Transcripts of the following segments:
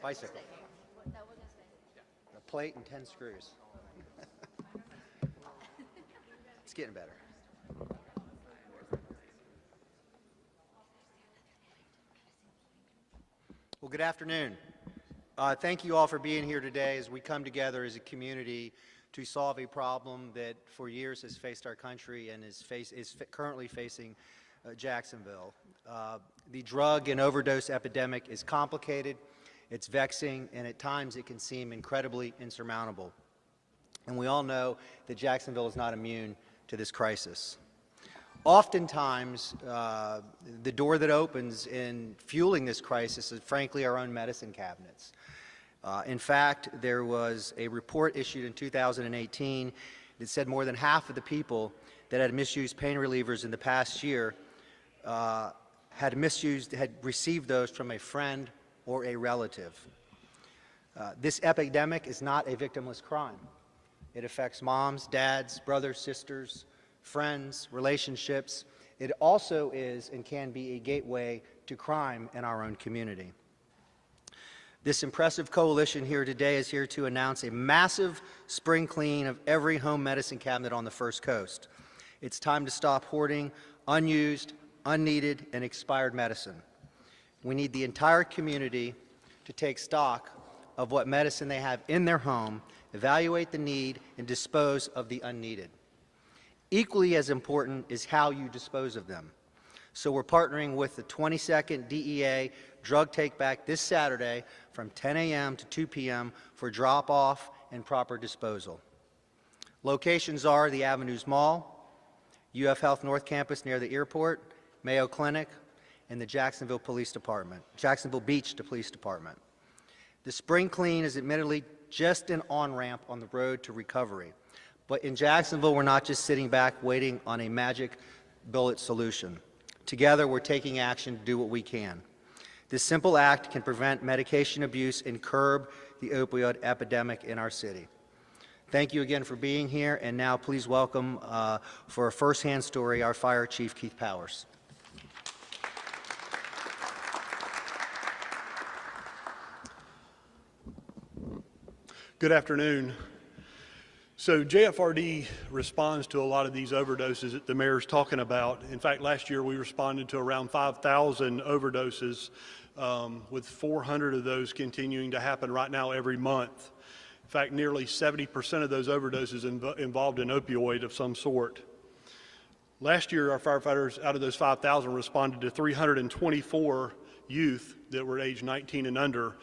Bicycle. A plate and 10 screws. It's getting better. Well, good afternoon. Thank you all for being here today as we come together as a community to solve a problem that for years has faced our country and is currently facing Jacksonville. The drug and overdose epidemic is complicated, it's vexing, and at times it can seem incredibly insurmountable. And we all know that Jacksonville is not immune to this crisis. Oftentimes, the door that opens in fueling this crisis is frankly our own medicine cabinets. In fact, there was a report issued in 2018 that said more than half of the people that had misused pain relievers in the past year had received those from a friend or a relative. This epidemic is not a victimless crime. It affects moms, dads, brothers, sisters, friends, relationships. It also is and can be a gateway to crime in our own community. This impressive coalition here today is here to announce a massive spring clean of every home medicine cabinet on the First Coast. It's time to stop hoarding unused, unneeded, and expired medicine. We need the entire community to take stock of what medicine they have in their home, evaluate the need, and dispose of the unneeded. Equally as important is how you dispose of them. So we're partnering with the 22nd DEA Drug Take Back this Saturday from 10 a.m. to 2 p.m. for drop-off and proper disposal. Locations are the Avenues Mall, UF Health North Campus near the airport, Mayo Clinic, and the Jacksonville Beach Police Department. The spring clean is admittedly just an on-ramp on the road to recovery. But in Jacksonville, we're not just sitting back waiting on a magic bullet solution. Together, we're taking action to do what we can. This simple act can prevent medication abuse and curb the opioid epidemic in our city. Thank you again for being here, and now please welcome, for a first-hand story, our Fire Chief, Keith Powers. Good afternoon. So JFRD responds to a lot of these overdoses that the mayor's talking about. In fact, last year we responded to around 5,000 overdoses, with 400 of those continuing to happen right now every month. In fact, nearly 70% of those overdoses involved an opioid of some sort. Last year, our firefighters, out of those 5,000, responded to 324 youth that were age 19 and under,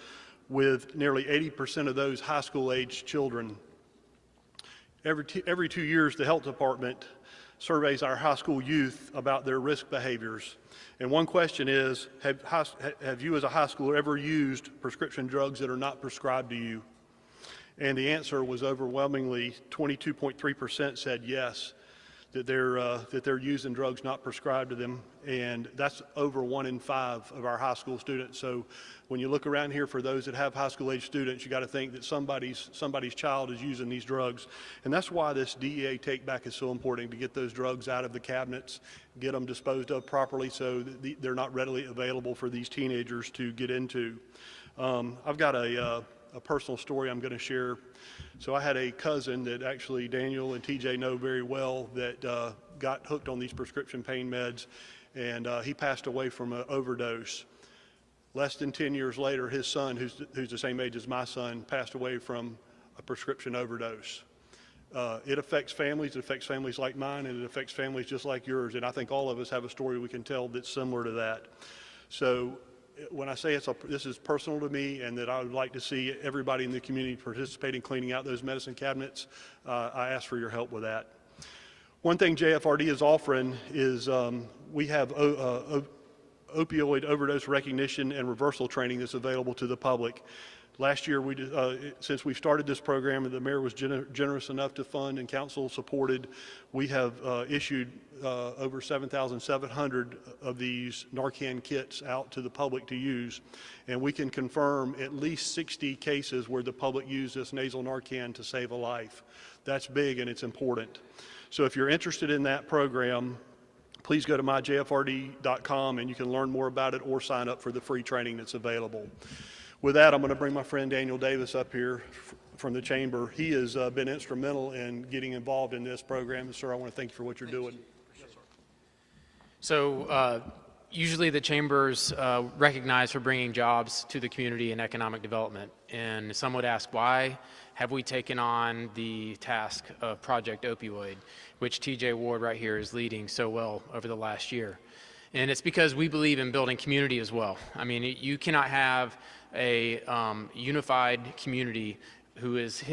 with nearly 80% of those high school-aged children. Every 2 years, the health department surveys our high school youth about their risk behaviors. And one question is, have you as a high schooler ever used prescription drugs that are not prescribed to you? And the answer was overwhelmingly 22.3% said yes, that they're using drugs not prescribed to them, and that's over 1 in 5 of our high school students. So when you look around here for those that have high school age students, you got to think that somebody's child is using these drugs, and that's why this DEA take back is so important, to get those drugs out of the cabinets, get them disposed of properly so that they're not readily available for these teenagers to get into. I've got a personal story I'm going to share. So I had a cousin that actually Daniel and TJ know very well that got hooked on these prescription pain meds, and he passed away from an overdose. Less than 10 years later, his son, who's the same age as my son, passed away from a prescription overdose. It affects families like mine, and it affects families just like yours, and I think all of us have a story we can tell that's similar to that. So when I say this is personal to me, and that I would like to see everybody in the community participate in cleaning out those medicine cabinets, I ask for your help with that. One thing JFRD is offering is we have opioid overdose recognition and reversal training that's available to the public. Last year, since we started this program and the mayor was generous enough to fund and council supported, we have issued over 7,700 of these Narcan kits out to the public to use. And we can confirm at least 60 cases where the public used this nasal Narcan to save a life. That's big and it's important. So if you're interested in that program, please go to myjfrd.com and you can learn more about it or sign up for the free training that's available. With that, I'm going to bring my friend Daniel Davis up here from the chamber. He has been instrumental in getting involved in this program. And, sir, I want to thank you for what you're doing. So usually the chamber's recognized for bringing jobs to the community and economic development. And some would ask, why have we taken on the task of Project Opioid, which TJ Ward right here is leading so well over the last year? And it's because we believe in building community as well. I mean, you cannot have a unified community who is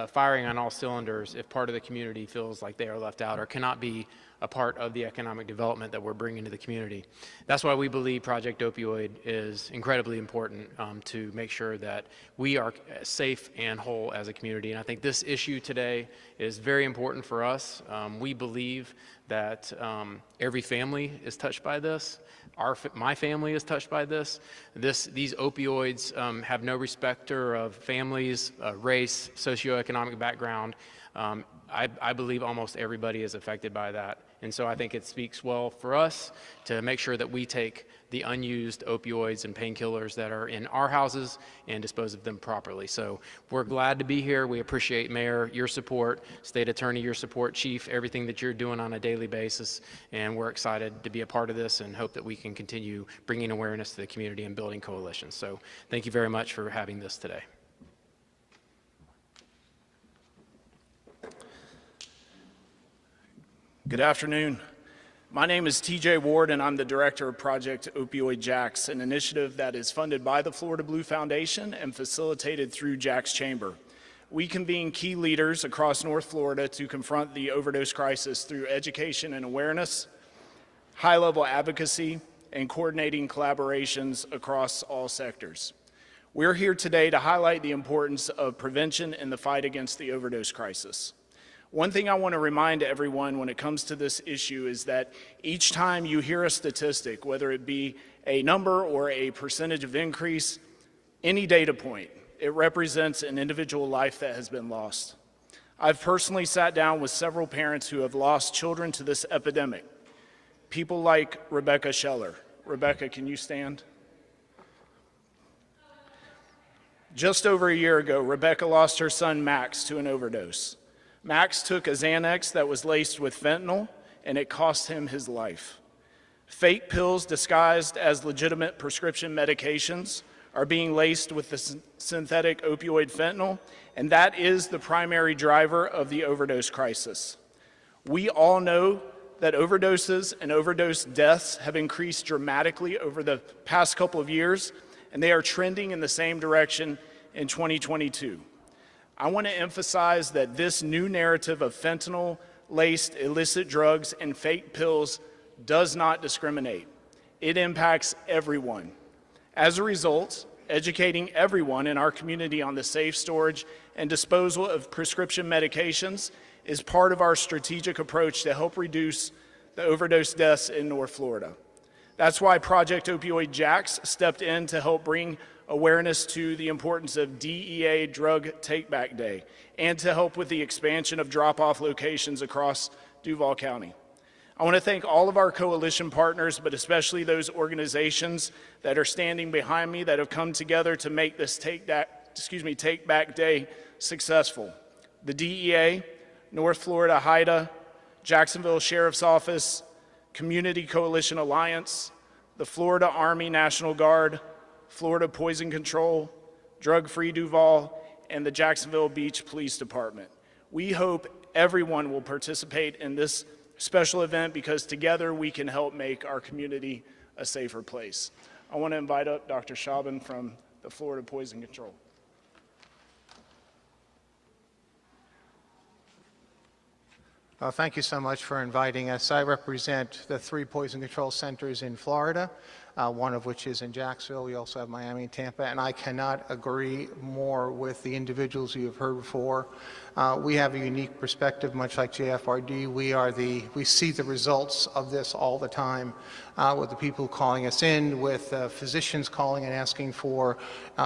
firing on all cylinders if part of the community feels like they are left out or cannot be a part of the economic development that we're bringing to the community. That's why we believe Project Opioid is incredibly important to make sure that we are safe and whole as a community. And I think this issue today is very important for us. We believe that every family is touched by this. My family is touched by this. These opioids have no respecter of families, race, socioeconomic background. I believe almost everybody is affected by that. And so I think it speaks well for us to make sure that we take the unused opioids and painkillers that are in our houses and dispose of them properly. So we're glad to be here. We appreciate, Mayor, your support, State Attorney, your support, Chief, everything that you're doing on a daily basis. And we're excited to be a part of this and hope that we can continue bringing awareness to the community and building coalitions. So thank you very much for having this today. Good afternoon. My name is TJ Ward, and I'm the director of Project Opioid Jacks, an initiative that is funded by the Florida Blue Foundation and facilitated through Jacks Chamber. We convene key leaders across North Florida to confront the overdose crisis through education and awareness, high-level advocacy, and coordinating collaborations across all sectors. We're here today to highlight the importance of prevention in the fight against the overdose crisis. One thing I want to remind everyone when it comes to this issue is that each time you hear a statistic, whether it be a number or a percentage of increase, any data point, it represents an individual life that has been lost. I've personally sat down with several parents who have lost children to this epidemic. People like Rebecca Scheller. Rebecca, can you stand? Just over a year ago, Rebecca lost her son Max to an overdose. Max took a Xanax that was laced with fentanyl, and it cost him his life. Fake pills disguised as legitimate prescription medications are being laced with the synthetic opioid fentanyl, and that is the primary driver of the overdose crisis. We all know that overdoses and overdose deaths have increased dramatically over the past couple of years, and they are trending in the same direction in 2022. I want to emphasize that this new narrative of fentanyl-laced illicit drugs and fake pills does not discriminate. It impacts everyone. As a result, educating everyone in our community on the safe storage and disposal of prescription medications is part of our strategic approach to help reduce the overdose deaths in North Florida. That's why Project Opioid Jacks stepped in to help bring awareness to the importance of DEA Drug Take-Back Day and to help with the expansion of drop-off locations across Duval County. I want to thank all of our coalition partners, but especially those organizations that are standing behind me that have come together to make this Take-Back Day successful. The DEA, North Florida HIDA, Jacksonville Sheriff's Office, Community Coalition Alliance, the Florida Army National Guard, Florida Poison Control, Drug Free Duval, and the Jacksonville Beach Police Department. We hope everyone will participate in this special event because together we can help make our community a safer place. I want to invite up Dr. Schaben from the Florida Poison Control. Thank you so much for inviting us. I represent the 3 poison control centers in Florida, one of which is in Jacksonville. We also have Miami and Tampa, and I cannot agree more with the individuals you have heard before. We have a unique perspective, much like JFRD. We see the results of this all the time with the people calling us in, with physicians calling and asking for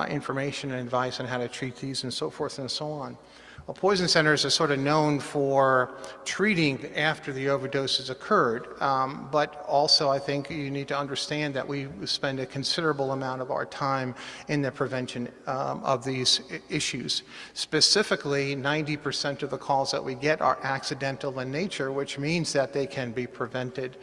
information and advice on how to treat these and so forth and so on. Well, poison centers are sort of known for treating after the overdose has occurred, but also I think you need to understand that we spend a considerable amount of our time in the prevention of these issues. Specifically, 90% of the calls that we get are accidental in nature, which means that they can be prevented.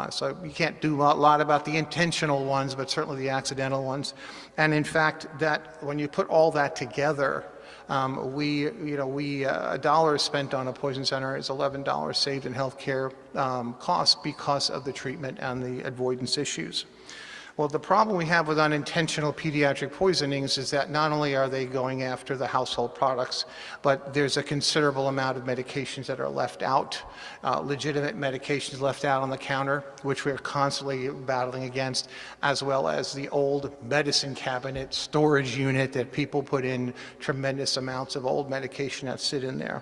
So you can't do a lot about the intentional ones, but certainly the accidental ones. And in fact, that when you put all that together, a dollar spent on a poison center is $11 saved in healthcare costs because of the treatment and the avoidance issues. Well, the problem we have with unintentional pediatric poisonings is that not only are they going after the household products, but there's a considerable amount of medications that are left out, legitimate medications left out on the counter, which we're constantly battling against, as well as the old medicine cabinet storage unit that people put in tremendous amounts of old medication that sit in there.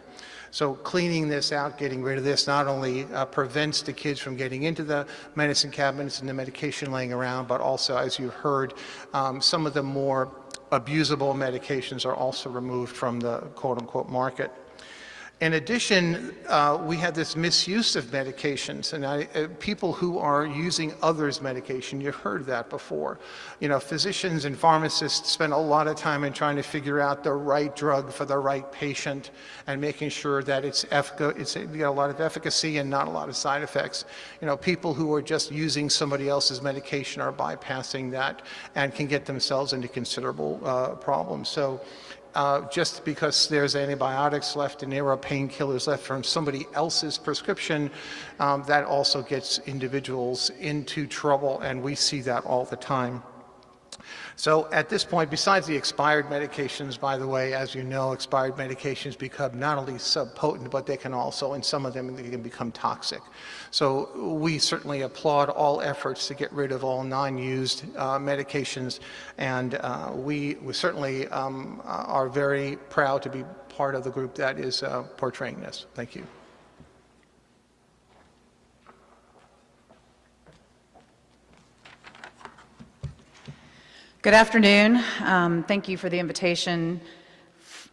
So cleaning this out, getting rid of this, not only prevents the kids from getting into the medicine cabinets and the medication laying around, but also, as you heard, some of the more abusable medications are also removed from the quote-unquote market. In addition, we have this misuse of medications, and people who are using others' medication, you've heard that before. You know, physicians and pharmacists spend a lot of time in trying to figure out the right drug for the right patient and making sure that it's got a lot of efficacy and not a lot of side effects. You know, people who are just using somebody else's medication are bypassing that and can get themselves into considerable problems. So. Just because there's antibiotics left and there are painkillers left from somebody else's prescription, that also gets individuals into trouble, and we see that all the time. So at this point, besides the expired medications, by the way, as you know, expired medications become not only subpotent, but they can also, in some of them, they can become toxic. So we certainly applaud all efforts to get rid of all non-used medications, and we certainly are very proud to be part of the group that is portraying this. Thank you. Good afternoon. Thank you for the invitation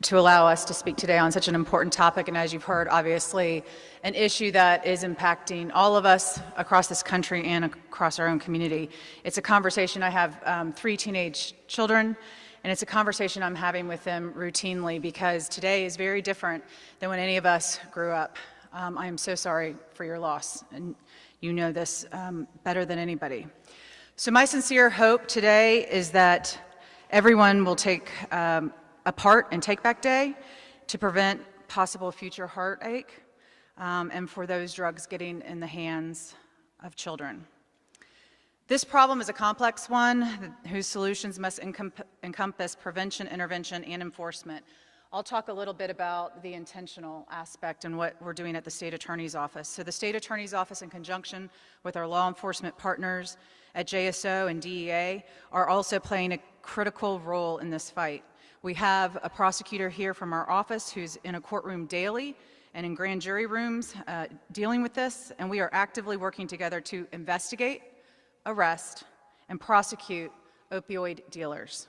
to allow us to speak today on such an important topic, and as you've heard, obviously an issue that is impacting all of us across this country and across our own community. It's a conversation. I have 3 teenage children, and it's a conversation I'm having with them routinely because today is very different than when any of us grew up. I am so sorry for your loss, and you know this better than anybody. So my sincere hope today is that everyone will take a part in Take Back Day to prevent possible future heartache and for those drugs getting in the hands of children. This problem is a complex one whose solutions must encompass prevention, intervention, and enforcement. I'll talk a little bit about the intentional aspect and what we're doing at the State Attorney's Office. So the State Attorney's Office, in conjunction with our law enforcement partners at JSO and DEA, are also playing a critical role in this fight. We have a prosecutor here from our office who's in a courtroom daily and in grand jury rooms dealing with this, and we are actively working together to investigate, arrest, and prosecute opioid dealers.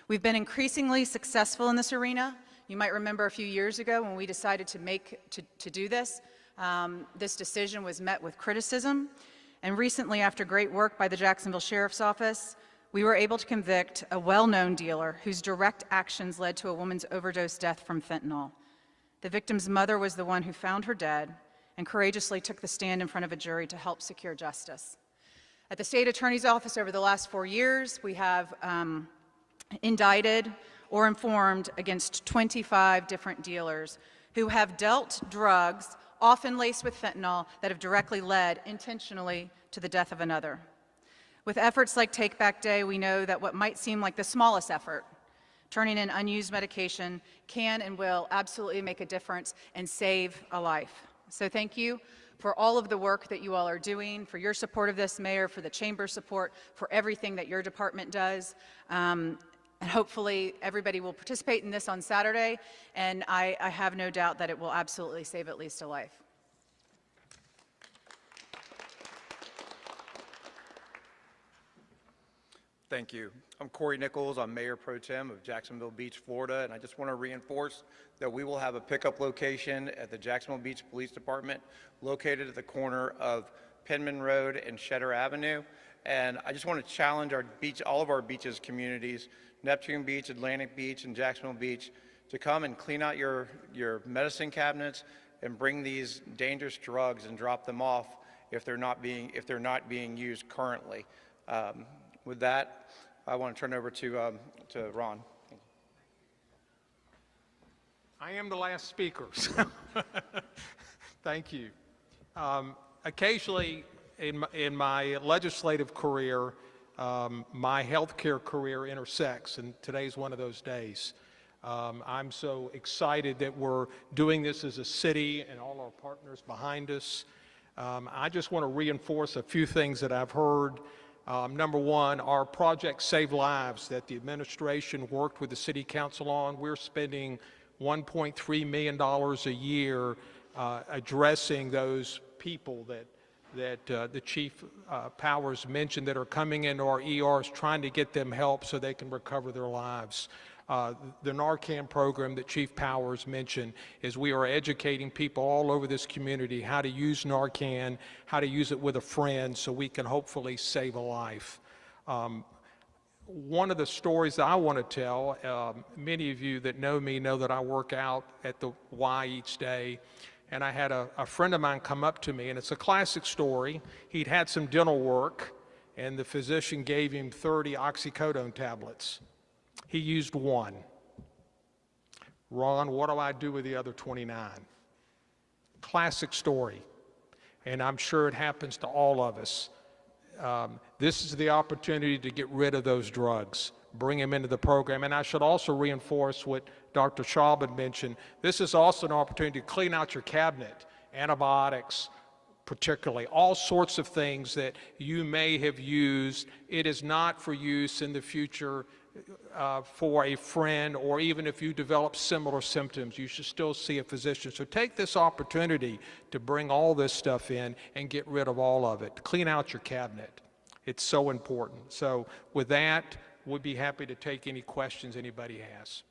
We've been increasingly successful in this arena. You might remember a few years ago when we decided to do this, this decision was met with criticism. And recently, after great work by the Jacksonville Sheriff's Office, we were able to convict a well-known dealer whose direct actions led to a woman's overdose death from fentanyl. The victim's mother was the one who found her dead and courageously took the stand in front of a jury to help secure justice. At the State Attorney's Office over the last 4 years, we have indicted or informed against 25 different dealers who have dealt drugs, often laced with fentanyl, that have directly led intentionally to the death of another. With efforts like Take Back Day, we know that what might seem like the smallest effort, turning in unused medication, can and will absolutely make a difference and save a life. So thank you for all of the work that you all are doing, for your support of this, Mayor, for the Chamber's support, for everything that your department does. And hopefully everybody will participate in this on Saturday, and I have no doubt that it will absolutely save at least a life. Thank you. I'm Corey Nichols. I'm Mayor Pro Tem of Jacksonville Beach, Florida, and I just want to reinforce that we will have a pickup location at the Jacksonville Beach Police Department located at the corner of Penman Road and Shetter Avenue. And I just want to challenge all of our beaches communities, Neptune Beach, Atlantic Beach, and Jacksonville Beach, to come and clean out your medicine cabinets and bring these dangerous drugs and drop them off if they're not being used currently. With that, I want to turn it over to Ron. I am the last speaker, so thank you. Occasionally in my legislative career, my healthcare career intersects, and today's one of those days. I'm so excited that we're doing this as a city and all our partners behind us. I just want to reinforce a few things that I've heard. Number one, our project Save Lives that the administration worked with the City Council on, we're spending $1.3 million a year addressing those people that the Chief Powers mentioned that are coming into our ERs trying to get them help so they can recover their lives. The Narcan program that Chief Powers mentioned is we are educating people all over this community how to use Narcan, how to use it with a friend so we can hopefully save a life. One of the stories that I want to tell, many of you that know me know that I work out at the Y each day, and I had a friend of mine come up to me, and it's a classic story. He'd had some dental work, and the physician gave him 30 oxycodone tablets. He used one. Ron, what do I do with the other 29? Classic story, and I'm sure it happens to all of us. This is the opportunity to get rid of those drugs, bring them into the program. And I should also reinforce what Dr. Schaub had mentioned. This is also an opportunity to clean out your cabinet, antibiotics, particularly, all sorts of things that you may have used. It is not for use in the future for a friend, or even if you develop similar symptoms, you should still see a physician. So take this opportunity to bring all this stuff in and get rid of all of it. Clean out your cabinet. It's so important. So with that, we'd be happy to take any questions anybody has.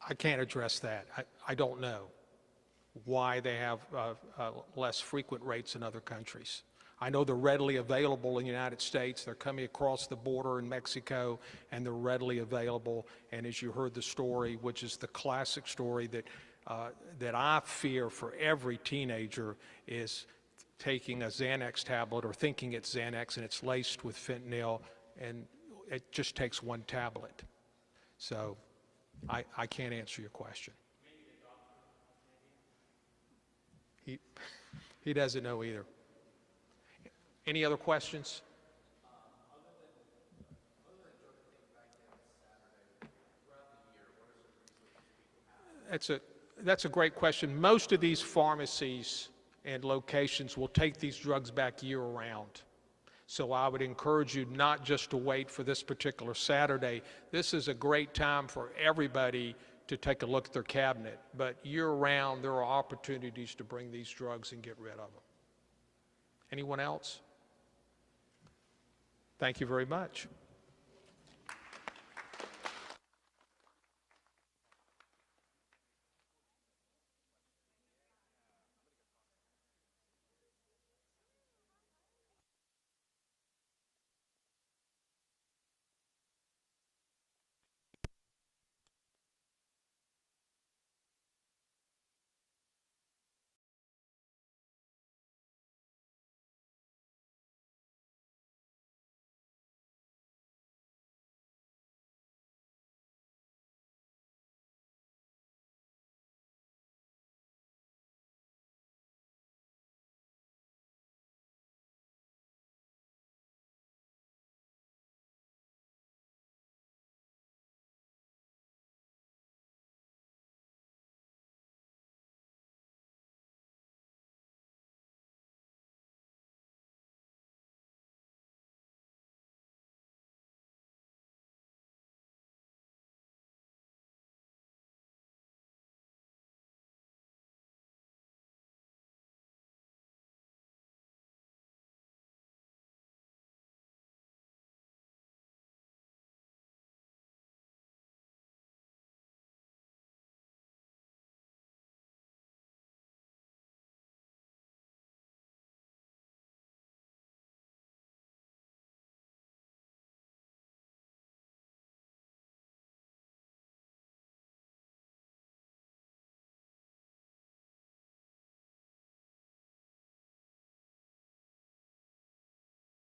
I can't address that. I don't know why they have less frequent rates in other countries. I know they're readily available in the United States. They're coming across the border in Mexico, and they're readily available. And as you heard the story, which is the classic story that I fear for every teenager, is taking a Xanax tablet or thinking it's Xanax and it's laced with fentanyl, and it just takes one tablet. So I can't answer your question. He doesn't know either. Any other questions? That's a great question. Most of these pharmacies and locations will take these drugs back year-round. So I would encourage you not just to wait for this particular Saturday. This is a great time for everybody to take a look at their cabinet. But year-round, there are opportunities to bring these drugs and get rid of them. Anyone else? Thank you very much.